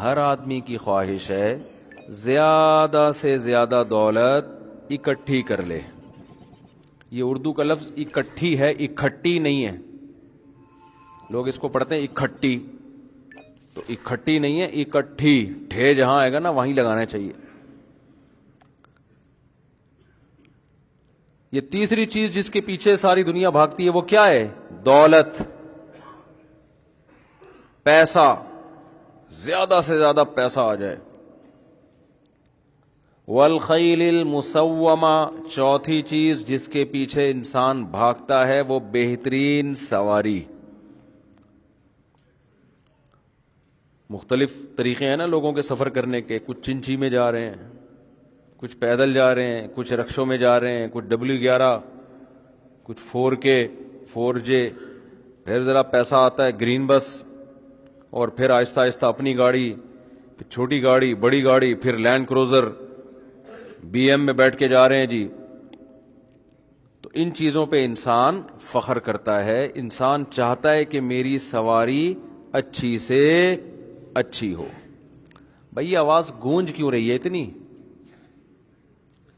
ہر آدمی کی خواہش ہے زیادہ سے زیادہ دولت اکٹھی کر لے. یہ اردو کا لفظ اکٹھی ہے، اکٹھی نہیں ہے. لوگ اس کو پڑھتے ہیں اکٹھی، تو اکٹھی نہیں ہے، اکٹھی. ٹھے جہاں آئے گا نا وہیں لگانا چاہیے. یہ تیسری چیز جس کے پیچھے ساری دنیا بھاگتی ہے وہ کیا ہے؟ دولت، پیسہ. زیادہ سے زیادہ پیسہ آ جائے. والخیل المسومہ، چوتھی چیز جس کے پیچھے انسان بھاگتا ہے وہ بہترین سواری. مختلف طریقے ہیں نا لوگوں کے سفر کرنے کے. کچھ چنچی میں جا رہے ہیں، کچھ پیدل جا رہے ہیں، کچھ رکشوں میں جا رہے ہیں، کچھ W11، کچھ 4K 4J. پھر ذرا پیسہ آتا ہے گرین بس، اور پھر آہستہ آہستہ اپنی گاڑی، پھر چھوٹی گاڑی، بڑی گاڑی، پھر لینڈ کروزر، BM میں بیٹھ کے جا رہے ہیں جی. تو ان چیزوں پہ انسان فخر کرتا ہے. انسان چاہتا ہے کہ میری سواری اچھی سے اچھی ہو. بھائی یہ آواز گونج کیوں رہی ہے اتنی؟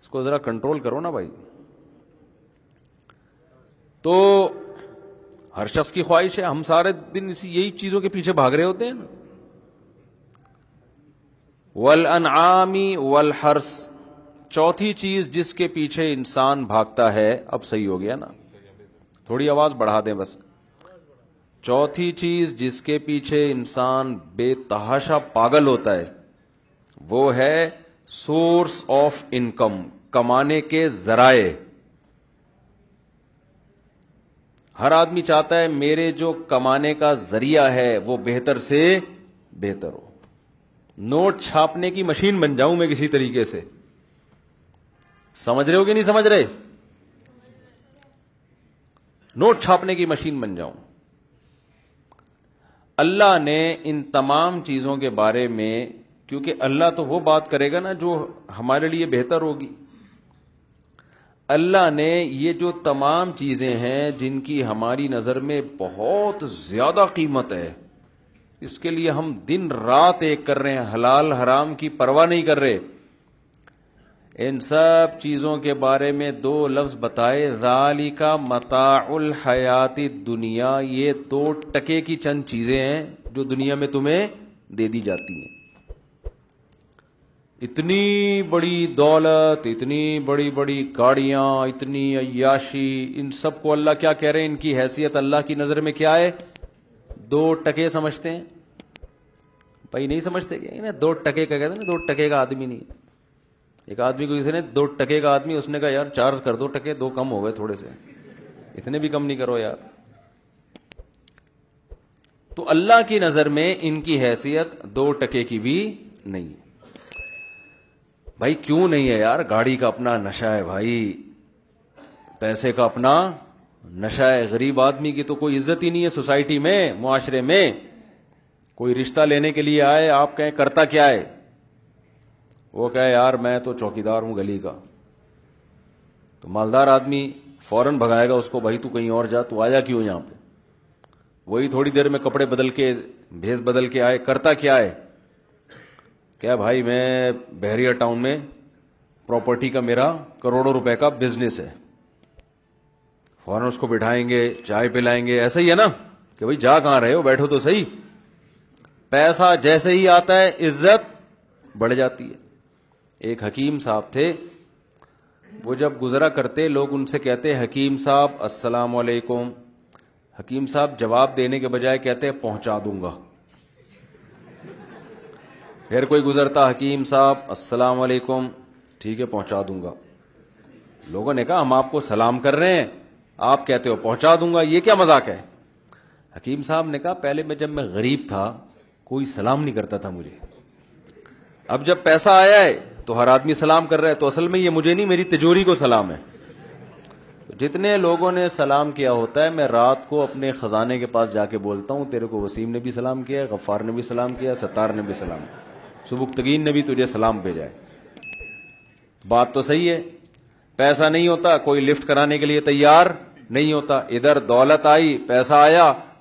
اس کو ذرا کنٹرول کرو نا بھائی. تو ہر شخص کی خواہش ہے، ہم سارے دن یہی چیزوں کے پیچھے بھاگ رہے ہوتے ہیں نا. والانعام والحرث، چوتھی چیز جس کے پیچھے انسان بھاگتا ہے. اب صحیح ہو گیا نا؟ تھوڑی آواز بڑھا دیں بس. چوتھی چیز جس کے پیچھے انسان بے تحاشا پاگل ہوتا ہے وہ ہے سورس آف انکم، کمانے کے ذرائع. ہر آدمی چاہتا ہے میرے جو کمانے کا ذریعہ ہے وہ بہتر سے بہتر ہو. نوٹ چھاپنے کی مشین بن جاؤں میں کسی طریقے سے. سمجھ رہے ہو کہ نہیں سمجھ رہے؟ نوٹ چھاپنے کی مشین بن جاؤں. اللہ نے ان تمام چیزوں کے بارے میں، کیونکہ اللہ تو وہ بات کرے گا نا جو ہمارے لیے بہتر ہوگی. اللہ نے یہ جو تمام چیزیں ہیں جن کی ہماری نظر میں بہت زیادہ قیمت ہے، اس کے لیے ہم دن رات ایک کر رہے ہیں، حلال حرام کی پرواہ نہیں کر رہے. ان سب چیزوں کے بارے میں 2 لفظ بتائے، ذالک متاع الحیات الدنیا. یہ 2 ٹکے کی چند چیزیں ہیں جو دنیا میں تمہیں دے دی جاتی ہیں. اتنی بڑی دولت، اتنی بڑی بڑی گاڑیاں، اتنی عیاشی، ان سب کو اللہ کیا کہہ رہے ہیں؟ ان کی حیثیت اللہ کی نظر میں کیا ہے؟ 2 ٹکے سمجھتے ہیں. بھائی نہیں سمجھتے کیا؟ 2 ٹکے کا کہتے ہیں نا، 2 ٹکے کا آدمی نہیں. ایک آدمی کو کسی نے 2 ٹکے کا آدمی، اس نے کہا یار 4 کر دو ٹکے، 2 کم ہو گئے تھوڑے سے، اتنے بھی کم نہیں کرو یار. تو اللہ کی نظر میں ان کی حیثیت 2 ٹکے کی بھی نہیں ہے. بھائی کیوں نہیں ہے یار؟ گاڑی کا اپنا نشہ ہے بھائی، پیسے کا اپنا نشہ ہے. غریب آدمی کی تو کوئی عزت ہی نہیں ہے سوسائٹی میں، معاشرے میں. کوئی رشتہ لینے کے لیے آئے، آپ کہیں کرتا کیا ہے، وہ کہے یار میں تو چوکیدار ہوں گلی کا. تو مالدار آدمی فوراً بھگائے گا اس کو، بھائی تو کہیں اور جا، تو آیا کیوں یہاں پہ؟ وہی تھوڑی دیر میں کپڑے بدل کے، بھیس بدل کے آئے، کرتا کیا ہے؟ کیا بھائی میں بحریہ ٹاؤن میں پراپرٹی کا میرا کروڑوں روپے کا بزنس ہے. فوراً اس کو بٹھائیں گے، چائے پلائیں گے. ایسا ہی ہے نا کہ بھائی جا کہاں رہے ہو، بیٹھو تو صحیح. پیسہ جیسے ہی آتا ہے عزت بڑھ جاتی ہے. ایک حکیم صاحب تھے، وہ جب گزرا کرتے لوگ ان سے کہتے حکیم صاحب السلام علیکم. حکیم صاحب جواب دینے کے بجائے کہتے پہنچا دوں گا. پھر کوئی گزرتا، حکیم صاحب السلام علیکم، ٹھیک ہے پہنچا دوں گا. لوگوں نے کہا ہم آپ کو سلام کر رہے ہیں، آپ کہتے ہو پہنچا دوں گا، یہ کیا مذاق ہے؟ حکیم صاحب نے کہا پہلے میں جب میں غریب تھا کوئی سلام نہیں کرتا تھا مجھے، اب جب پیسہ آیا ہے تو ہر آدمی سلام کر رہا ہے، تو اصل میں یہ مجھے نہیں میری تجوری کو سلام ہے. جتنے لوگوں نے سلام کیا ہوتا ہے میں رات کو اپنے خزانے کے پاس جا کے بولتا ہوں تیرے کو وسیم نے بھی سلام کیا ہے، غفار نے بھی سلام کیا ہے، ستار نے بھی سلام کیا، سبکتگین نے بھی تجھے سلام بھیجا ہے. بات تو صحیح ہے. پیسہ نہیں ہوتا کوئی لفٹ کرانے کے لیے تیار نہیں ہوتا. ادھر دولت آئی، پیسہ آیا،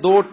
2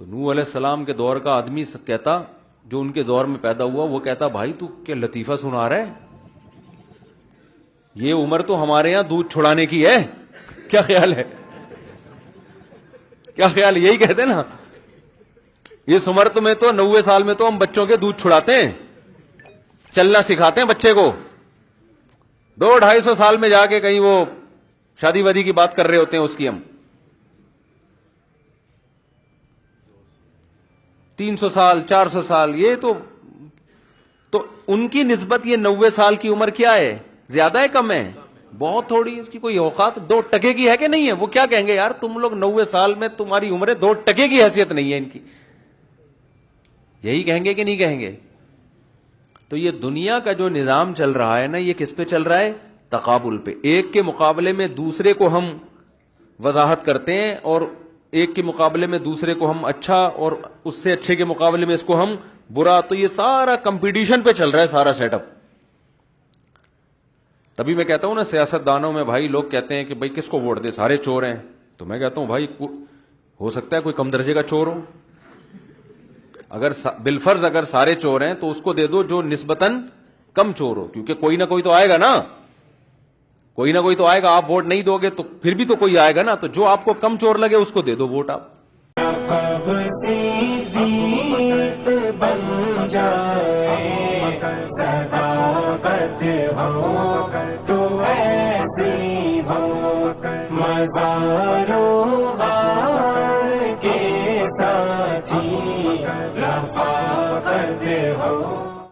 تو نوح علیہ السلام کے دور کا آدمی کہتا, جو ان کے دور میں پیدا ہوا, وہ کہتا بھائی تو کیا لطیفہ سنا رہا ہے, یہ عمر تو ہمارے یہاں دودھ چھڑانے کی ہے, کیا خیال ہے, کیا خیال, یہی کہتے نا, اس عمر میں تو 90 سال میں تو ہم بچوں کے دودھ چھڑاتے ہیں, چلنا سکھاتے ہیں بچے کو, 200-250 سال میں جا کے کہیں وہ شادی وادی کی بات کر رہے ہوتے ہیں اس کی, ہم 300 سال 400 سال, یہ تو ان کی نسبت یہ 90 سال کی عمر کیا ہے, زیادہ ہے کم ہے, بہت تھوڑی, اس کی کوئی اوقات 2% کی ہے کہ نہیں ہے. وہ کیا کہیں گے یار تم لوگ 90 سال میں تمہاری عمر 2% کی حیثیت نہیں ہے ان کی, یہی کہیں گے کہ نہیں کہیں گے. تو یہ دنیا کا جو نظام چل رہا ہے نا, یہ کس پہ چل رہا ہے, تقابل پہ. ایک کے مقابلے میں دوسرے کو ہم وضاحت کرتے ہیں, اور ایک کے مقابلے میں دوسرے کو ہم اچھا, اور اس سے اچھے کے مقابلے میں اس کو ہم برا. تو یہ سارا کمپٹیشن پہ چل رہا ہے سارا سیٹ اپ. تبھی میں کہتا ہوں نا, سیاست دانوں میں بھائی لوگ کہتے ہیں کہ بھائی کس کو ووٹ دے, سارے چور ہیں. تو میں کہتا ہوں بھائی ہو سکتا ہے کوئی کم درجے کا چور ہو, اگر بالفرض اگر سارے چور ہیں تو اس کو دے دو جو نسبتاً کم چور ہو, کیونکہ کوئی نہ کوئی تو آئے گا نا, کوئی نہ کوئی تو آئے گا. آپ ووٹ نہیں دو گے تو پھر بھی تو کوئی آئے گا نا, تو جو آپ کو کم چور لگے اس کو دے دو ووٹ آپ. بن جائے صداقت ہو تو ایسی ہو مزاروں